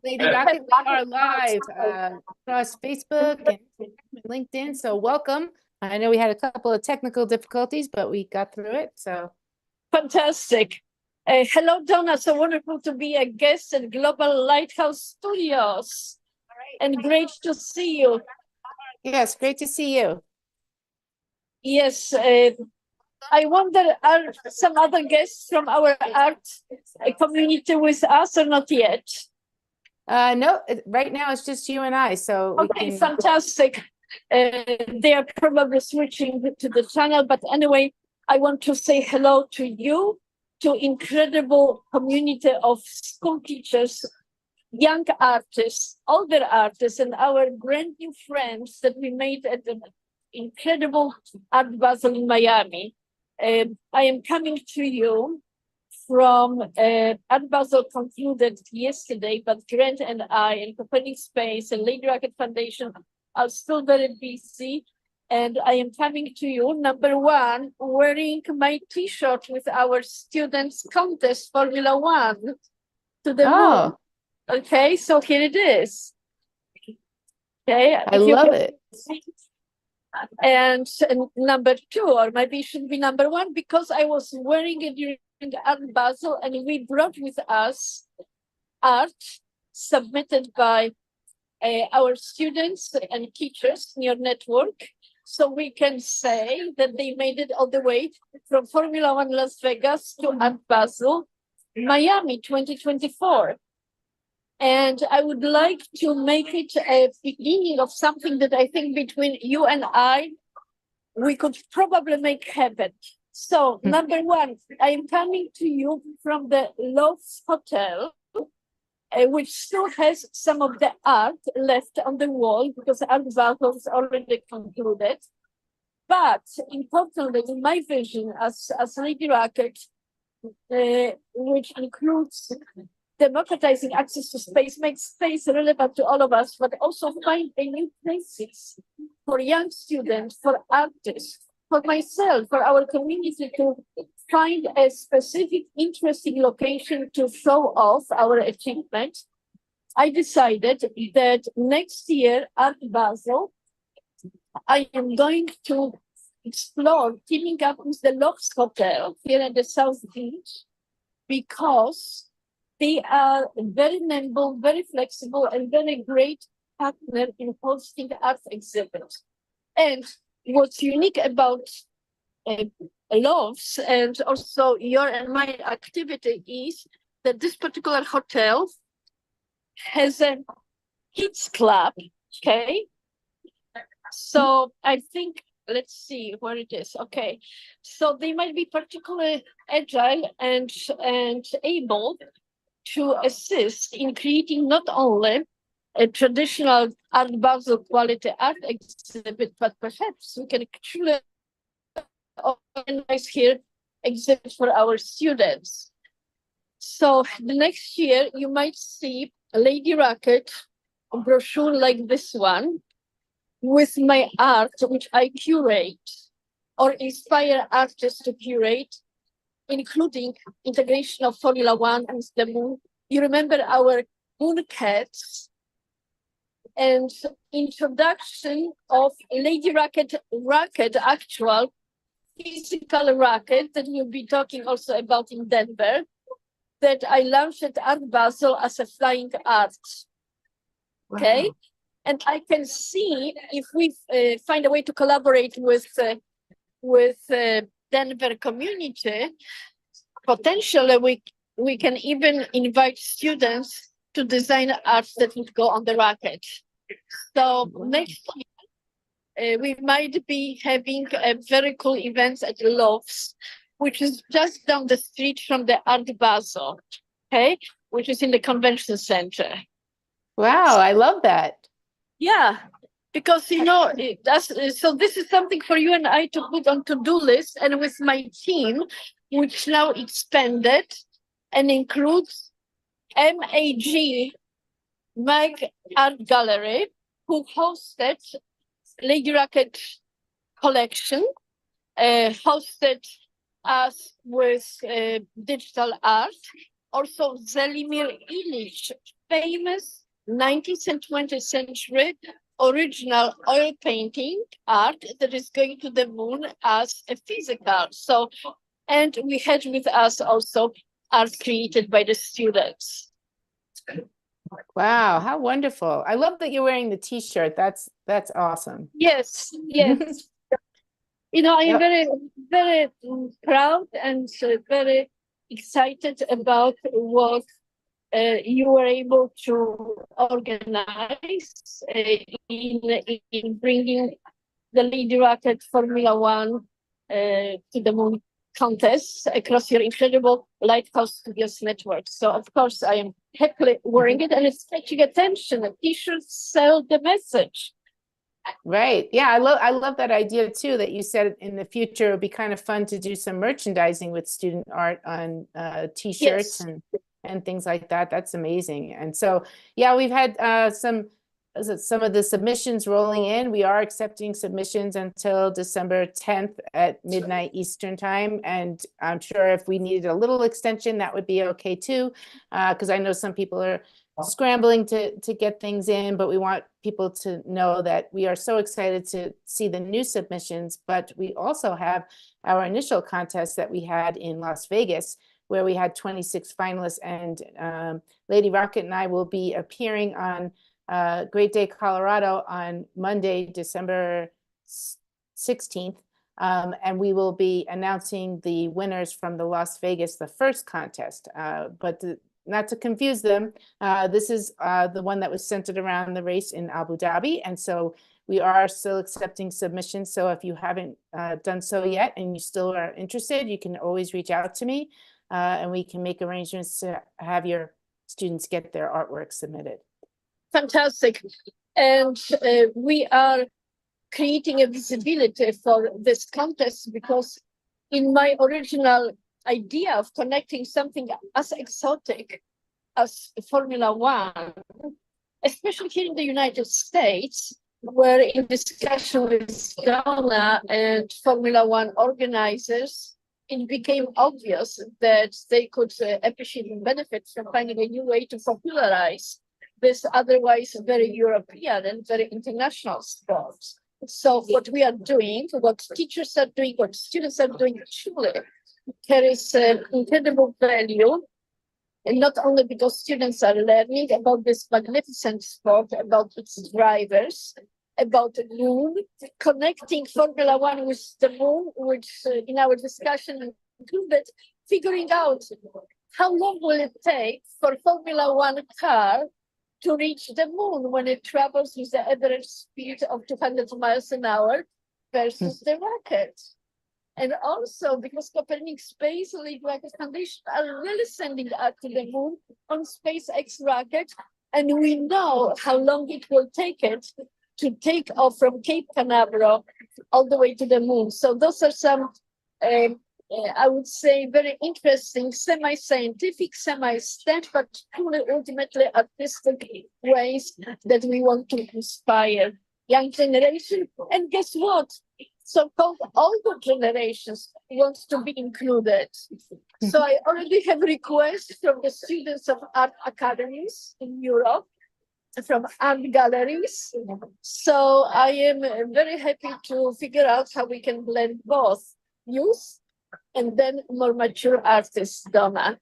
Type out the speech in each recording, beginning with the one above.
Lady Rocket, we are live across Facebook and LinkedIn, so welcome. I know we had a couple of technical difficulties, but we got through it, so. Fantastic. Hello, Donna. So wonderful to be a guest at Global Lighthouse Studios. And great to see you. Yes, great to see you. Yes, I wonder, are some other guests from our art community with us or not yet? No, right now it's just you and I, so we Okay, can... fantastic. They are probably switching to the channel, but anyway, I want to say hello to you, to incredible community of school teachers, young artists, older artists, and our brand new friends that we made at the incredible Art Basal in Miami. I am coming to you from Art Basel concluded yesterday, but Grant and I and Copenhagen Space and Lady Rocket Foundation are still very busy. And I am coming to you, number one, wearing my T-shirt with our students' contest Formula One to the moon. Okay, so here it is. Okay, I love it. And number two, or maybe it should be number one, because I was wearing it during Art Basel, and we brought with us art submitted by our students and teachers in your network. So we can say that they made it all the way from Formula One Las Vegas to Art Basel, Miami 2024. And I would like to make it a beginning of something that I think between you and I, we could probably make happen. So, number one, I am coming to you from the Loves Hotel, which still has some of the art left on the wall because Art Basel is already concluded. But importantly, in my vision as Lady Rocket, which includes democratizing access to space, makes space relevant to all of us, but also find new places for young students, for artists, for myself, for our community to find a specific, interesting location to show off our achievement. I decided that next year at Basel, I am going to explore teaming up with the Lofts Hotel here at the South Beach, because they are very nimble, very flexible, and very great partner in hosting art exhibits. And what's unique about Loves and also your and my activity is that this particular hotel has a kids club, okay? So I think, let's see where it is. Okay, so they might be particularly agile and able to assist in creating not only a traditional Art Basel quality art exhibit, but perhaps we can truly organize here exhibits for our students. So the next year you might see a Lady Rocket brochure like this one with my art, which I curate or inspire artists to curate, including integration of Formula One and the moon. You remember our moon cats and introduction of Lady Rocket actual physical rocket that we'll be talking also about in Denver, that I launched at Art Basel as a flying art. Okay. Wow. And I can see if we find a way to collaborate with Denver community, potentially we can even invite students to design art that would go on the rocket. So next year, we might be having a very cool event at Loves, which is just down the street from the Art Basel, okay, which is in the convention center. Wow, I love that. Yeah, because, you know, so this is something for you and I to put on to-do list, and with my team, which now expanded and includes MAG, Mag Art Gallery, who hosted Lady Rocket collection, hosted us with digital art, also Vladimir Ilyich, famous 19th and 20th century original oil painting art that is going to the moon as a physical. So, and we had with us also art created by the students. Wow, how wonderful. I love that you're wearing the t-shirt. That's awesome. Yes, yes. You know, I am Yep. very, very proud and very excited about what you were able to organize in bringing the Lady Rocket Formula One to the moon contest across your incredible Lighthouse Studios network. So, of course, I am happily wearing it, and it's catching attention. T-shirts sell the message. Right. Yeah, I love that idea too, that you said in the future it would be kind of fun to do some merchandising with student art on t-shirts Yes. and things like that. That's amazing. And so, yeah, we've had some of the submissions rolling in. We are accepting submissions until December 10th at midnight Eastern time. And I'm sure if we needed a little extension, that would be okay too, because I know some people are scrambling to get things in, but we want people to know that we are so excited to see the new submissions. But we also have our initial contest that we had in Las Vegas, where we had 26 finalists, and Lady Rocket and I will be appearing on Great Day, Colorado on Monday, December 16th. And we will be announcing the winners from the Las Vegas, the first contest. But not to confuse them, this is the one that was centered around the race in Abu Dhabi. And so we are still accepting submissions. So if you haven't done so yet and you still are interested, you can always reach out to me and we can make arrangements to have your students get their artwork submitted. Fantastic. And we are creating a visibility for this contest because in my original idea of connecting something as exotic as Formula One, especially here in the United States, where in discussion with Donna and Formula One organizers, it became obvious that they could appreciate and benefit from finding a new way to popularize this otherwise very European and very international sport. So what we are doing, what teachers are doing, what students are doing, truly carries incredible value, and not only because students are learning about this magnificent sport, about its drivers, about the moon, connecting Formula One with the moon, which in our discussion included figuring out how long will it take for Formula One car to reach the moon when it travels with the average speed of 200 miles an hour versus the rocket. And also because Copernic Space League Rocket Foundation are really sending us to the moon on SpaceX rocket. And we know how long it will take it to take off from Cape Canaveral all the way to the moon. So those are some, I would say, very interesting, semi-scientific, semi-STEM, but truly ultimately artistic ways that we want to inspire young generation. And guess what? So-called older generations wants to be included. So I already have requests from the students of art academies in Europe, from art galleries. So I am very happy to figure out how we can blend both youth and then more mature artists, Donna.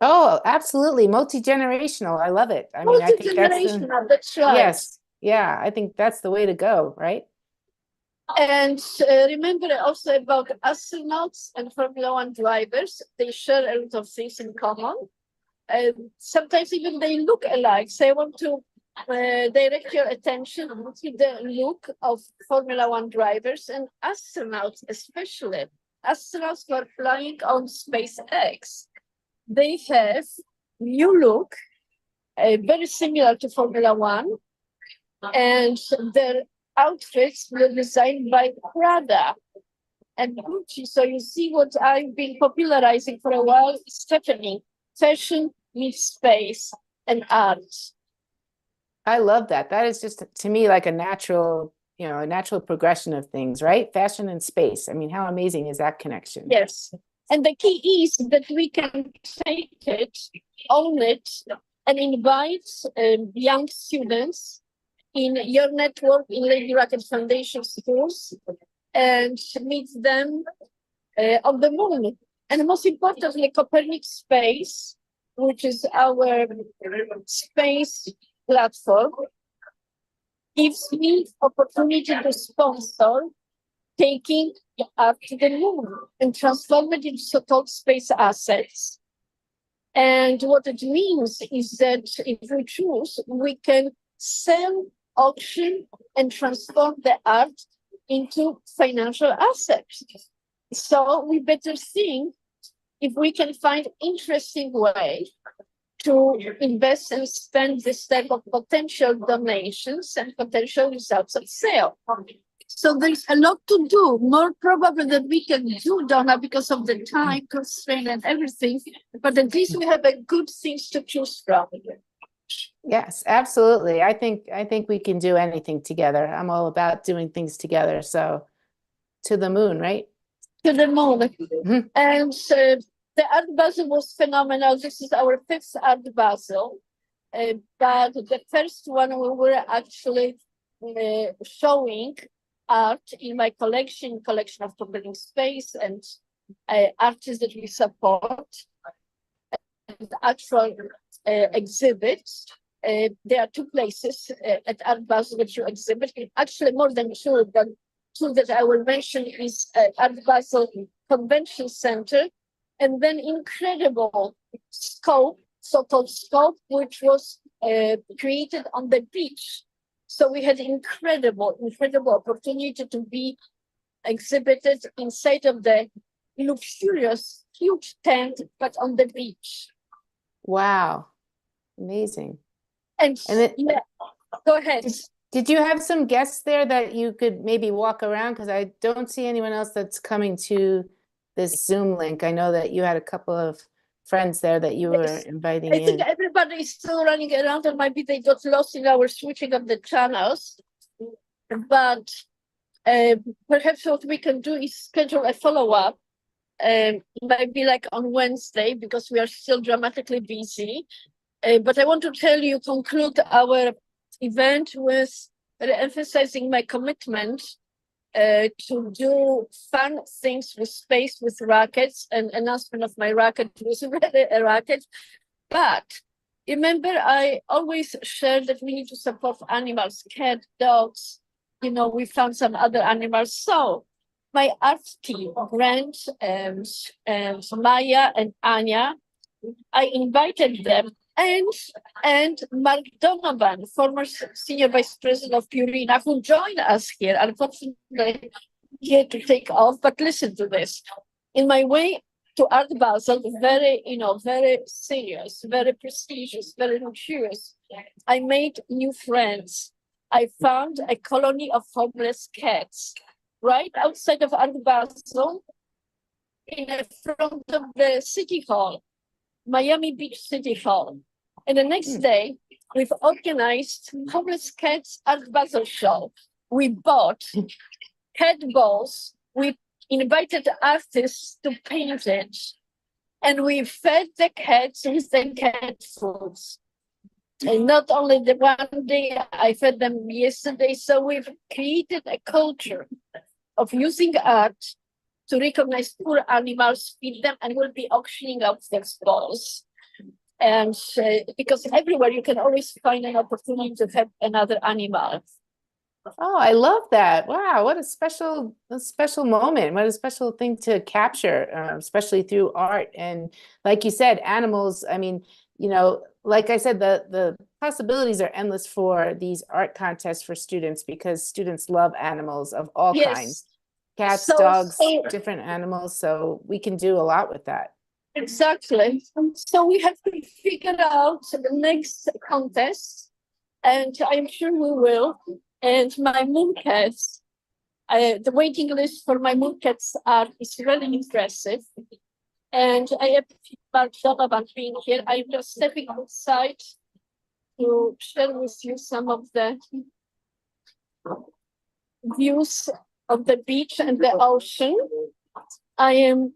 Oh, absolutely. Multi-generational. I love it. I mean, I think that's right. Yes. Yeah, I think that's the way to go, right? And remember also about astronauts and Formula One drivers, they share a lot of things in common. Sometimes even they look alike. So I want to direct your attention to the look of Formula One drivers and astronauts, especially. Astronauts who are flying on SpaceX. They have new look, very similar to Formula One, and their outfits were designed by Prada and Gucci. So you see what I've been popularizing for a while is happening. Fashion meets space and art. I love that. That is just to me like a natural, a natural progression of things, right? Fashion and space. I mean, how amazing is that connection? Yes. And the key is that we can take it, own it, and invite young students in your network in Lady Rocket Foundation schools and meet them on the moon. And most importantly, Copernic Space, which is our space platform, gives me opportunity to sponsor taking the art to the moon and transform it into so-called space assets. And what it means is that if we choose, we can sell, auction, and transform the art into financial assets. So we better think if we can find interesting way to invest and spend this type of potential donations and potential results of sale. So there's a lot to do, more probably than we can do, Donna, because of the time constraint and everything. But at least we have a good things to choose from. Yes, absolutely. I think we can do anything together. I'm all about doing things together. So to the moon, right? To the moon. Mhm. And the Art Basel was phenomenal. This is our 5th Art Basel. But the first one we were actually showing art in my collection of Copernic Space and artists that we support, and actual exhibits. There are 2 places at Art Basel that you exhibit. Actually, more than 2, but 2 that I will mention is Art Basel Convention Center, and then incredible scope, so-called scope, which was created on the beach. So we had incredible opportunity to be exhibited inside of the luxurious, huge tent, but on the beach. Wow. Amazing. And yeah, go ahead. Did you have some guests there that you could maybe walk around? Because I don't see anyone else that's coming to this Zoom link. I know that you had a couple of friends there that you were inviting I think in. everybody is still running around, and maybe they got lost in our switching of the channels. But perhaps what we can do is schedule a follow-up, maybe like on Wednesday, because we are still dramatically busy. But I want to conclude our event with emphasizing my commitment to do fun things with space, with rockets, and announcement of my rocket was really a rocket. But remember, I always share that we need to support animals, cats, dogs. You know, we found some other animals. So my art team, Grant and Maya and Anya, I invited them, and Mark Donovan, former senior vice president of Purina, who joined us here. Unfortunately, he had to take off. But listen to this. In my way to Art Basel, very serious, very prestigious, very luxurious, I made new friends. I found a colony of homeless cats right outside of Art Basel, in front of the city hall, Miami Beach City Hall. And the next day, we've organized Homeless Cats Art Basel show. We bought cat balls. We invited artists to paint it. And we fed the cats with the cat foods. And not only the one day, I fed them yesterday. So we've created a culture of using art to recognize poor animals, feed them, and we'll be auctioning out their balls. And because everywhere you can always find an opportunity to have another animal. Oh, I love that. Wow, what a special moment. What a special thing to capture, especially through art. And like you said, animals, I mean, you know, like I said, the possibilities are endless for these art contests for students, because students love animals of all kinds. Cats, dogs, different animals. So we can do a lot with that. Exactly. So we have to figure out the next contest, and I'm sure we will. And my mooncats, the waiting list for my mooncats is really impressive. And I appreciate Mark Donovan being here. I'm just stepping outside to share with you some of the views of the beach and the ocean. I am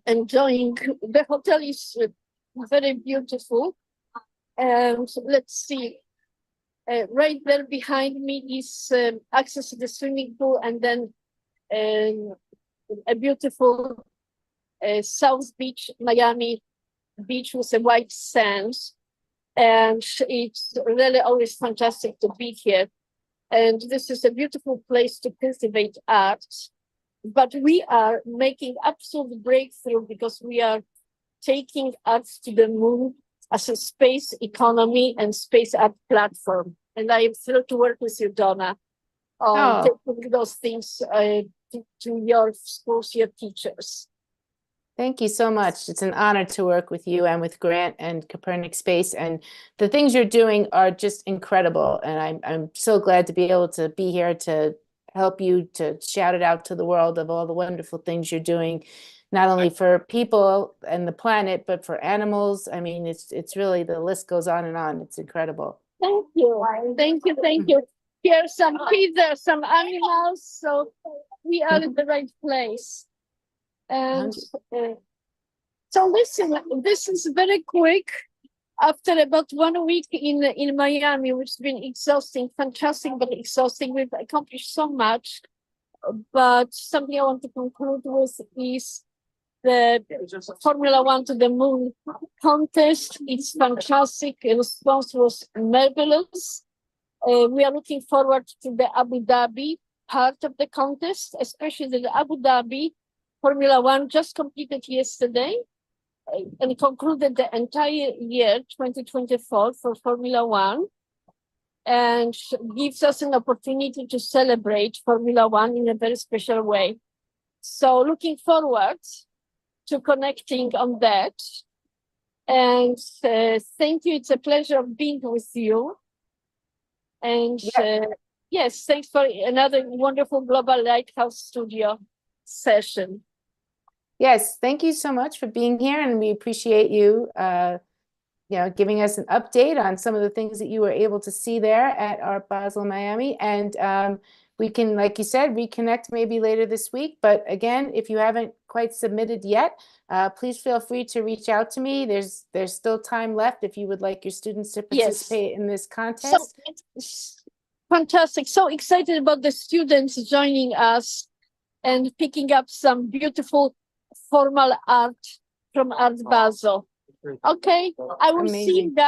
enjoying. The hotel is very beautiful. And let's see, right there behind me is access to the swimming pool, and then a beautiful South Beach, Miami beach with a white sand. And it's really always fantastic to be here. And this is a beautiful place to cultivate art. But we are making absolute breakthrough because we are taking art to the moon as a space economy and space art platform. And I am thrilled to work with you, Donna, on taking those things to your schools, your teachers. Thank you so much. It's an honor to work with you and with Grant and Copernic Space. And the things you're doing are just incredible. And I'm so glad to be able to be here to help you to shout it out to the world of all the wonderful things you're doing, not only for people and the planet, but for animals. I mean, it's really, the list goes on and on. It's incredible. Thank you. Thank you. Thank you. Here's some pizza, some animals. So we are in the right place. And so listen, this is very quick. After about 1 week in Miami, which has been exhausting, fantastic, but exhausting. We've accomplished so much. But something I want to conclude with is the Formula One to the Moon contest. It's fantastic. The response was marvelous. We are looking forward to the Abu Dhabi part of the contest, especially the Abu Dhabi Formula One just completed yesterday and concluded the entire year 2024 for Formula One, and gives us an opportunity to celebrate Formula One in a very special way. So looking forward to connecting on that. And thank you. It's a pleasure of being with you. And yes, thanks for another wonderful Global Lighthouse Studio session. Yes, thank you so much for being here, and we appreciate you, giving us an update on some of the things that you were able to see there at Art Basel, Miami. And we can, like you said, reconnect maybe later this week. But again, if you haven't quite submitted yet, please feel free to reach out to me. There's still time left if you would like your students to participate in this contest. So, fantastic. So excited about the students joining us and picking up some beautiful formal art from Art Basel. Okay, I will see you guys.